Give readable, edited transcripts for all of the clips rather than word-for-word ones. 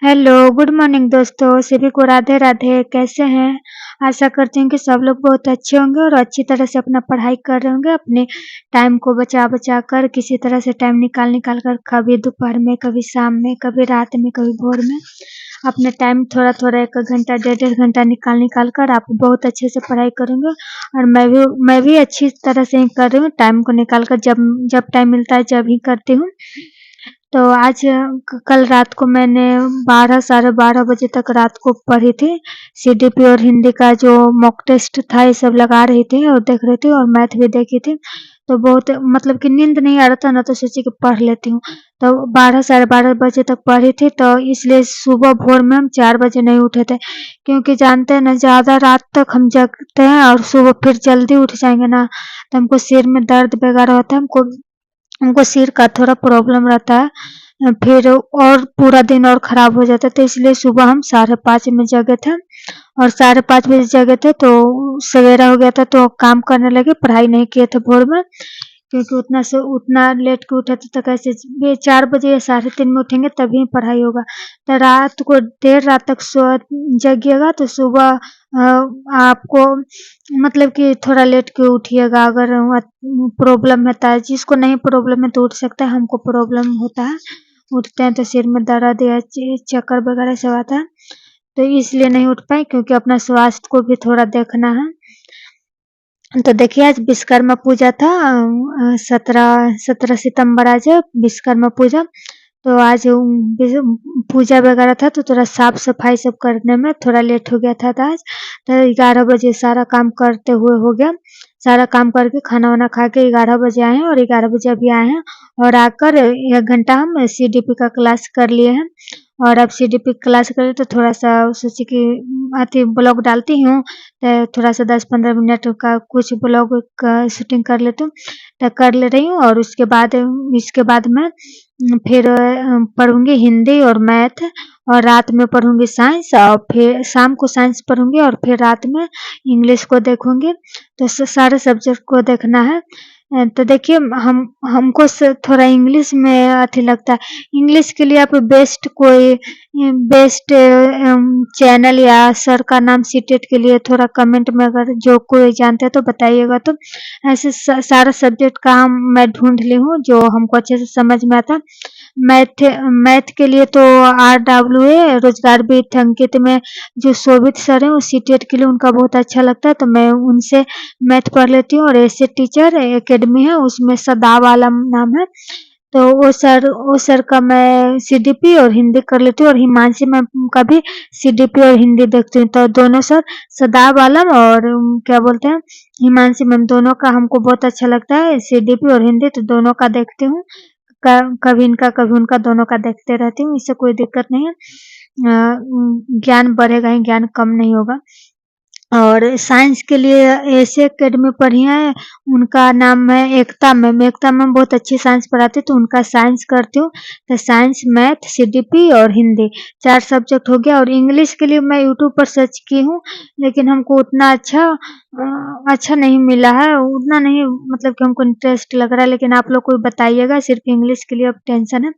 Hello, good morning दोस्तों, सभी को राधे राधे। कैसे हैं? आशा करती हूँ कि सब लोग बहुत अच्छे होंगे और अच्छी तरह से अपना पढ़ाई कर रहे होंगे। अपने टाइम को बचा-बचा कर किसी तरह से टाइम निकाल-निकाल कर कभी दोपहर में, कभी शाम में, कभी रात में, कभी भोर में अपने टाइम थोड़ा-थोड़ा 1 घंटा, डेढ़-डेढ़ घंटा निकाल-निकाल कर आप बहुत अच्छे से पढ़ाई करेंगे और मैं भी अच्छी तरह से ही कर रही हूँ। टाइम को निकाल कर जब जब टाइम मिलता है जब ही करती हूँ। तो आज कल रात को मैंने 12 साढ़े 12 बजे तक रात को पढ़ी थी। सीडीपी और हिंदी का जो मॉक टेस्ट था ये सब लगा रही थी और देख रही थी और मैथ भी देखी थी। तो बहुत मतलब कि नींद नहीं आ रहा था ना, तो सोची कि पढ़ लेती हूँ। तो 12 साढ़े 12 बजे तक पढ़ी थी, तो इसलिए सुबह भोर में हम 4 बजे नहीं उठे थे, क्योंकि जानते हैं ना, ज़्यादा रात तक हम जगते हैं और सुबह फिर जल्दी उठ जाएंगे ना, तो हमको सिर में दर्द वगैरह होता है। हमको हमको सिर का थोड़ा प्रॉब्लम रहता है, फिर और पूरा दिन और ख़राब हो जाता है। तो इसलिए सुबह हम 5:30 में जगे थे और 5:30 बजे जगे थे, तो सवेरा हो गया था, तो काम करने लगे, पढ़ाई नहीं किए थे भोर में, क्योंकि उतना लेट के उठे थे तो कैसे ये 4 बजे या 3:30 में उठेंगे तभी पढ़ाई होगा। तो रात को देर रात तक जगिएगा तो सुबह आपको मतलब कि थोड़ा लेट के उठिएगा। अगर प्रॉब्लम रहता है, जिसको नहीं प्रॉब्लम है तो उठ सकता है, हमको प्रॉब्लम होता है, उठते हैं तो सिर में दर्द या चक्कर वगैरह सब आता है, तो इसलिए नहीं उठ पाए, क्योंकि अपना स्वास्थ्य को भी थोड़ा देखना है। तो देखिए आज विश्वकर्मा पूजा था, 17 सितंबर आज है विश्वकर्मा पूजा। तो आज पूजा वगैरह था, तो थोड़ा साफ सफाई सब करने में थोड़ा लेट हो गया था। तो आज तो 11 बजे सारा काम करते हुए हो गया। सारा काम करके खाना वाना खा के 11 बजे आए हैं और 11 बजे अभी आए हैं और आकर 1 घंटा हम सीडीपी का क्लास कर लिए हैं। और अब सीडीपी क्लास कर तो थोड़ा सा सोची कि अथी ब्लॉग डालती हूँ, तो थोड़ा सा 10-15 मिनट का कुछ ब्लॉग का शूटिंग कर लेती हूँ, तो कर ले रही हूँ। और इसके बाद मैं फिर पढ़ूंगी हिंदी और मैथ, और रात में पढ़ूंगी साइंस, और फिर शाम को साइंस पढ़ूंगी और फिर रात में इंग्लिश को देखूंगी। तो सारे सब्जेक्ट को देखना है। तो देखिए हमको थोड़ा इंग्लिश में अथी लगता है। इंग्लिश के लिए आप बेस्ट चैनल या सर का नाम सीटेट के लिए थोड़ा कमेंट में अगर जो कोई जानते हैं तो बताइएगा। तो ऐसे सारा सब्जेक्ट का मैं ढूंढ ली हूँ जो हमको अच्छे से समझ में आता। मैथ मैथ के लिए तो RWA रोजगार वित्त अंकित में जो शोभित सर हैं वो सीटेट के लिए उनका बहुत अच्छा लगता है, तो मैं उनसे मैथ पढ़ लेती हूँ। और ऐसे टीचर एकेडमी है, उसमें सदाब आलम नाम है, तो वो सर का मैं सीडीपी और हिंदी कर लेती हूँ, और हिमांशी मैम का भी सीडीपी और हिंदी देखती हूँ। तो दोनों सर सदाब आलम और क्या बोलते हैं हिमांशी मैम, दोनों का हमको बहुत अच्छा लगता है सीडीपी और हिंदी, तो दोनों का देखती हूँ। कभी इनका कभी उनका, दोनों का देखते रहती हूँ, इससे कोई दिक्कत नहीं है। ज्ञान बढ़ेगा ही, ज्ञान कम नहीं होगा। और साइंस के लिए ऐसे एकेडमी पढ़ी है, उनका नाम है एकता मैम। एकता मैम बहुत अच्छी साइंस पढ़ाती है, तो उनका साइंस करती हूँ। तो साइंस, मैथ, सीडीपी और हिंदी 4 सब्जेक्ट हो गया। और इंग्लिश के लिए मैं यूट्यूब पर सर्च की हूँ, लेकिन हमको उतना अच्छा नहीं मिला है, उतना नहीं, मतलब कि हमको इंटरेस्ट लग रहा है। लेकिन आप लोग को बताइएगा, सिर्फ इंग्लिश के लिए अब टेंशन है।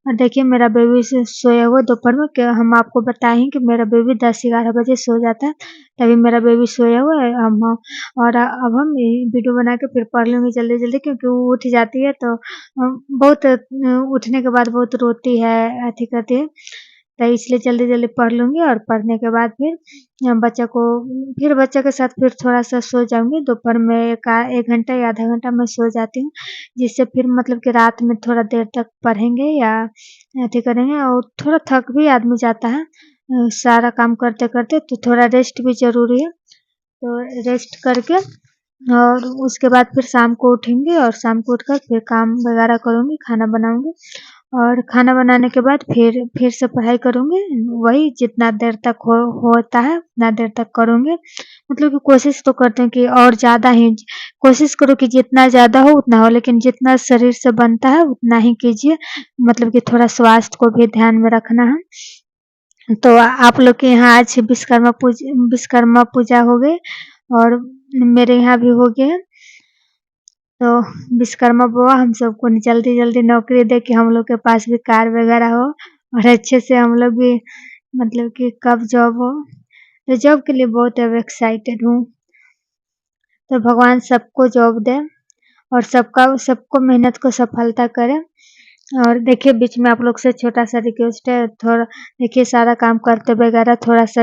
और देखिए मेरा बेबी से सोया हुआ दोपहर में, क्या हम आपको बताएं कि मेरा बेबी 10-11 बजे सो जाता है, तभी मेरा बेबी सोया हुआ है। और अब हम वीडियो बना के फिर पढ़ लूँगी जल्दी-जल्दी, क्योंकि वो उठ जाती है तो बहुत उठने के बाद बहुत रोती है, अथी करती है, तो इसलिए जल्दी-जल्दी पढ़ लूँगी। और पढ़ने के बाद फिर बच्चा के साथ फिर थोड़ा-सा सो जाऊँगी। दोपहर में 1 घंटा या आधा घंटा मैं सो जाती हूँ, जिससे फिर मतलब कि रात में थोड़ा देर तक पढ़ेंगे या अथी करेंगे, और थोड़ा थक भी आदमी जाता है सारा काम करते-करते, तो थोड़ा रेस्ट भी ज़रूरी है। तो रेस्ट करके और उसके बाद फिर शाम को उठेंगे, और शाम को उठकर फिर काम वगैरह करूँगी, खाना बनाऊँगी, और खाना बनाने के बाद फिर से पढ़ाई करूँगी। वही जितना देर तक होता है उतना देर तक करूँगी। मतलब कि कोशिश तो करती हूँ कि और ज़्यादा ही कोशिश करो कि जितना ज़्यादा हो उतना हो, लेकिन जितना शरीर से बनता है उतना ही कीजिए। मतलब कि थोड़ा स्वास्थ्य को भी ध्यान में रखना है। तो आप लोग के यहाँ आज विश्वकर्मा पूजा हो गई, और मेरे यहाँ भी हो गया। तो विश्वकर्मा बुआ हम सबको जल्दी-जल्दी नौकरी दे कि हम लोग के पास भी कार वगैरह हो, और अच्छे से हम लोग भी मतलब कि कब जॉब हो, तो जॉब के लिए बहुत अब एक्साइटेड हूँ। तो भगवान सबको जॉब दे और सबको मेहनत को सफलता करे। और देखिए बीच में आप लोग से छोटा-सा रिक्वेस्ट है, थोड़ा देखिए सारा काम करते वगैरह थोड़ा-सा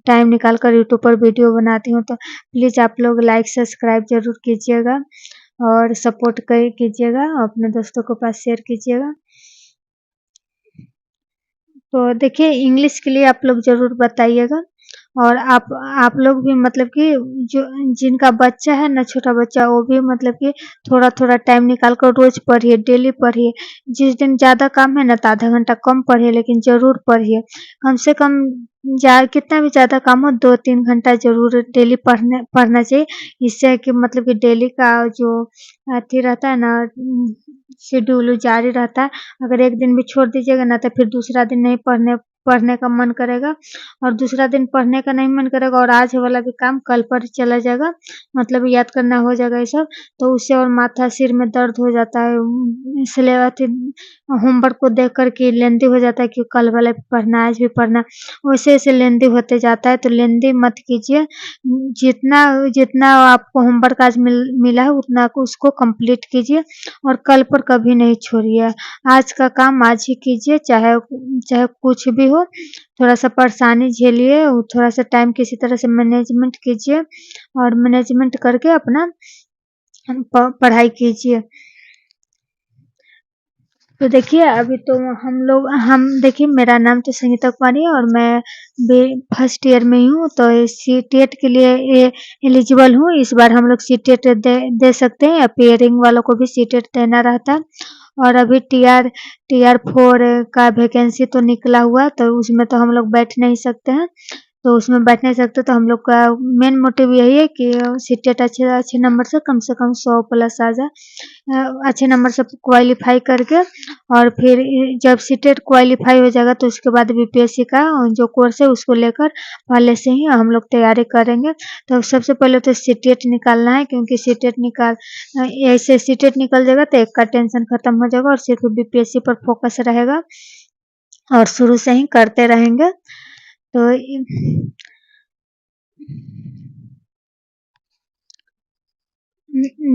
टाइम निकाल कर यूट्यूब पर वीडियो बनाती हूँ, तो प्लीज़ आप लोग लाइक सब्सक्राइब ज़रूर कीजिएगा और सपोर्ट कीजिएगा, अपने दोस्तों के पास शेयर कीजिएगा। तो देखिए इंग्लिश के लिए आप लोग ज़रूर बताइएगा और आप लोग भी मतलब कि जो जिनका बच्चा है ना, छोटा बच्चा, वो भी मतलब कि थोड़ा-थोड़ा टाइम निकाल कर रोज़ पढ़िए, डेली पढ़िए। जिस दिन ज़्यादा काम है ना तो आधा घंटा कम पढ़िए, लेकिन ज़रूर पढ़िए। कम से कम कितना भी ज़्यादा काम हो 2-3 घंटा ज़रूर डेली पढ़ना चाहिए। इससे है कि मतलब कि डेली का जो अथी रहता है ना, शेड्यूल जारी रहता है। अगर एक दिन भी छोड़ दीजिएगा ना तो फिर दूसरा दिन नहीं पढ़ने का मन करेगा और दूसरा दिन पढ़ने का नहीं मन करेगा और आज वाला भी काम कल पर चला जाएगा, मतलब याद करना हो जाएगा ये सब, तो उससे और माथा सिर में दर्द हो जाता है। इसलिए अथी होमवर्क को देख कर के लेंदी हो जाता है कि कल वाला भी पढ़ना है, आज भी पढ़ना है, वैसे लेंदी होते जाता है। तो लेंदी मत कीजिए, जितना जितना आपको होमवर्क आज मिला है उतना को उसको कंप्लीट कीजिए और कल पर कभी नहीं छोड़िए। आज का काम आज ही कीजिए, चाहे चाहे कुछ भी हो। थोड़ा-सा परेशानी झेलिए और थोड़ा-सा टाइम किसी तरह से मैनेजमेंट कीजिए और मैनेजमेंट करके अपना पढ़ाई कीजिए। तो देखिए अभी तो हम देखिए मेरा नाम तो संगीता कुमारी है और मैं बी फर्स्ट ईयर में ही हूँ, तो सीटेट के लिए एलिजिबल हूँ। इस बार हम लोग सीटेट दे सकते हैं, अपीयरिंग वालों को भी सीटेट देना रहता है। और अभी टीआर 4 का वैकेंसी तो निकला हुआ, तो उसमें तो हम लोग बैठ नहीं सकते हैं। तो उसमें बैठ नहीं सकते, तो हम लोग का मेन मोटिव यही है कि सीटेट अच्छे नंबर से कम 100 प्लस आ जाए। अच्छे नंबर से क्वालीफाई करके और फिर जब सीटेट क्वालीफाई हो जाएगा तो उसके बाद बीपीएससी का जो कोर्स है उसको लेकर पहले से ही हम लोग तैयारी करेंगे। तो सबसे पहले तो सीटेट निकालना है, क्योंकि ऐसे सीटेट निकल जाएगा तो एक का टेंशन खत्म हो जाएगा और सिर्फ बीपीएससी पर फोकस रहेगा और शुरू से ही करते रहेंगे। तो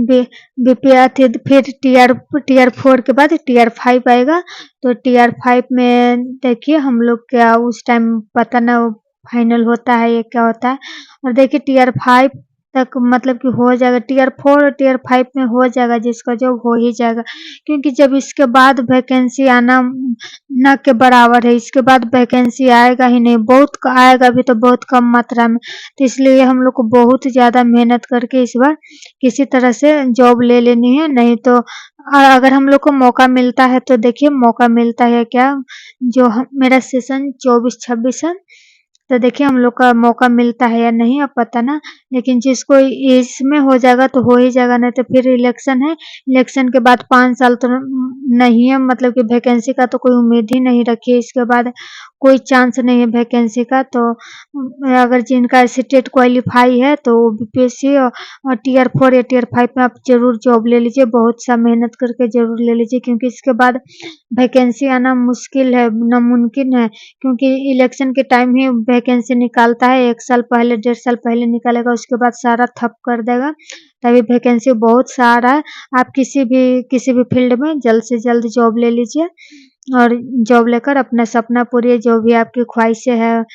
बी बीपीआर फिर टीआर 4 के बाद टीआर 5 आएगा। तो टीआर 5 में देखिए हम लोग क्या उस टाइम पता ना फाइनल होता है या क्या होता है। और देखिए टीआर 5 तक मतलब कि हो जाएगा, टीआर 4 और टीआर 5 में हो जाएगा, जिसका जॉब हो ही जाएगा, क्योंकि जब इसके बाद वैकेंसी आना न के बराबर है, इसके बाद वैकेंसी आएगा ही नहीं, आएगा भी तो बहुत कम मात्रा में। तो इसलिए हम लोग को बहुत ज़्यादा मेहनत करके इस बार किसी तरह से जॉब ले लेनी है, नहीं तो अगर हम लोग को मौका मिलता है तो देखिए मौका मिलता है क्या, जो मेरा सेशन 24-26 है, तो देखिए हम लोग का मौका मिलता है या नहीं अब पता ना, लेकिन जिसको इसमें हो जाएगा तो हो ही जाएगा, नहीं तो फिर इलेक्शन है, इलेक्शन के बाद 5 साल तो नहीं है, मतलब कि वैकेंसी का तो कोई उम्मीद ही नहीं रखी है, इसके बाद कोई चांस नहीं है वैकेंसी का। तो अगर जिनका सीटेट क्वालीफाई है तो बीपीएससी और टीआर 4 या टीआर 5 में आप ज़रूर जॉब ले लीजिए, बहुत सा मेहनत करके ज़रूर ले लीजिए, क्योंकि इसके बाद वैकेंसी आना मुश्किल है, नामुमकिन है, क्योंकि इलेक्शन के टाइम ही वैकेंसी निकालता है, 1 साल पहले 1.5 साल पहले निकालेगा, उसके बाद सारा ठप कर देगा। तभी वैकेंसी बहुत सारा है। आप किसी भी फील्ड में जल्द से जल्द जॉब ले लीजिए और जॉब लेकर अपना सपना पूरी, जो भी आपकी ख्वाहिशें हैं,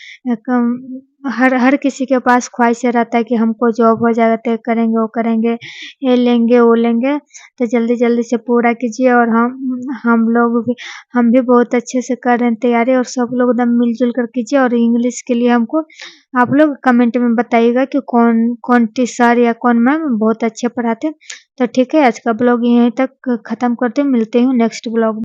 हर किसी के पास ख्वाहिशें रहता है कि हमको जॉब हो जाएगा तो ये करेंगे, वो करेंगे, ये लेंगे, वो लेंगे। तो जल्दी-जल्दी से पूरा कीजिए और हम भी बहुत अच्छे से कर रहे हैं तैयारी, और सब लोग एकदम मिल-जुल कर कीजिए। और इंग्लिश के लिए हमको आप लोग कमेंट में बताइएगा कि कौन सर या कौन मैम बहुत अच्छे पढ़ाते हैं। तो ठीक है, आज का ब्लॉग यहीं तक ख़त्म करते हैं, मिलते हैं नेक्स्ट ब्लॉग में।